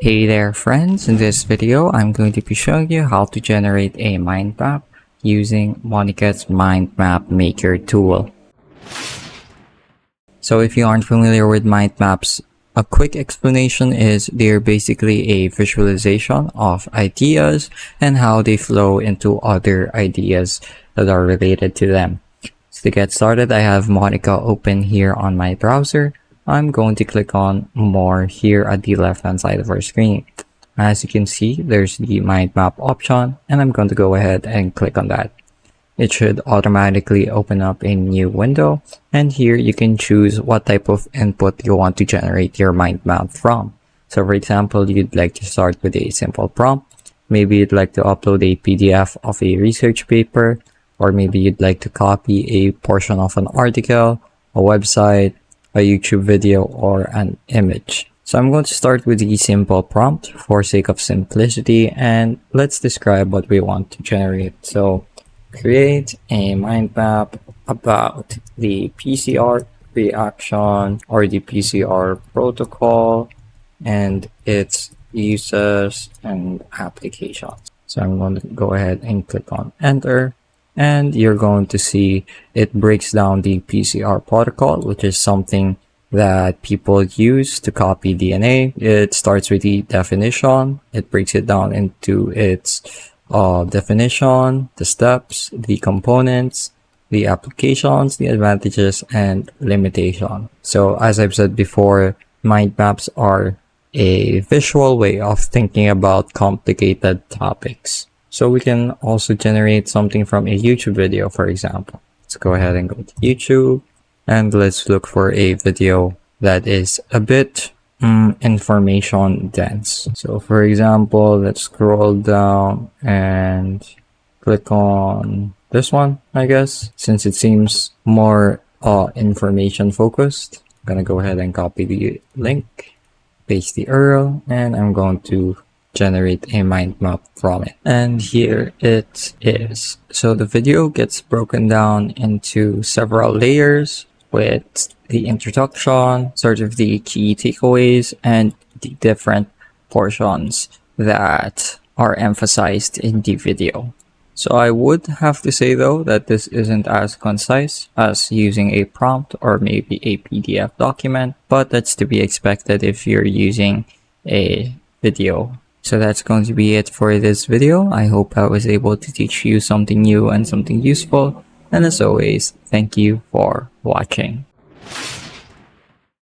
Hey there friends, in this video I'm going to be showing you how to generate a mind map using Monica's Mind Map Maker tool. So if you aren't familiar with mind maps, a quick explanation is they're basically a visualization of ideas and how they flow into other ideas that are related to them. So to get started, I have Monica open here on my browser. I'm going to click on more here at the left hand side of our screen. As you can see, there's the mind map option, and I'm going to go ahead and click on that. It should automatically open up a new window, and here you can choose what type of input you want to generate your mind map from. So for example, you'd like to start with a simple prompt. Maybe you'd like to upload a PDF of a research paper, or maybe you'd like to copy a portion of an article, a website, a YouTube video, or an image. So I'm going to start with the simple prompt for sake of simplicity, and let's describe what we want to generate. So create a mind map about the PCR reaction or the PCR protocol and its uses and applications. So I'm going to go ahead and click on enter. And you're going to see it breaks down the PCR protocol, which is something that people use to copy DNA. It starts with the definition. It breaks it down into its definition, the steps, the components, the applications, the advantages, and limitation. So as I've said before, mind maps are a visual way of thinking about complicated topics. So we can also generate something from a YouTube video, for example. Let's go ahead and go to YouTube and let's look for a video that is a bit information dense. So for example, let's scroll down and click on this one, I guess, since it seems more information focused. I'm gonna go ahead and copy the link, paste the URL, and I'm going to generate a mind map from it. And here it is. So the video gets broken down into several layers with the introduction, sort of the key takeaways, and the different portions that are emphasized in the video. So I would have to say though that this isn't as concise as using a prompt or maybe a PDF document, but that's to be expected if you're using a video. So that's going to be it for this video. I hope I was able to teach you something new and something useful. And as always, thank you for watching.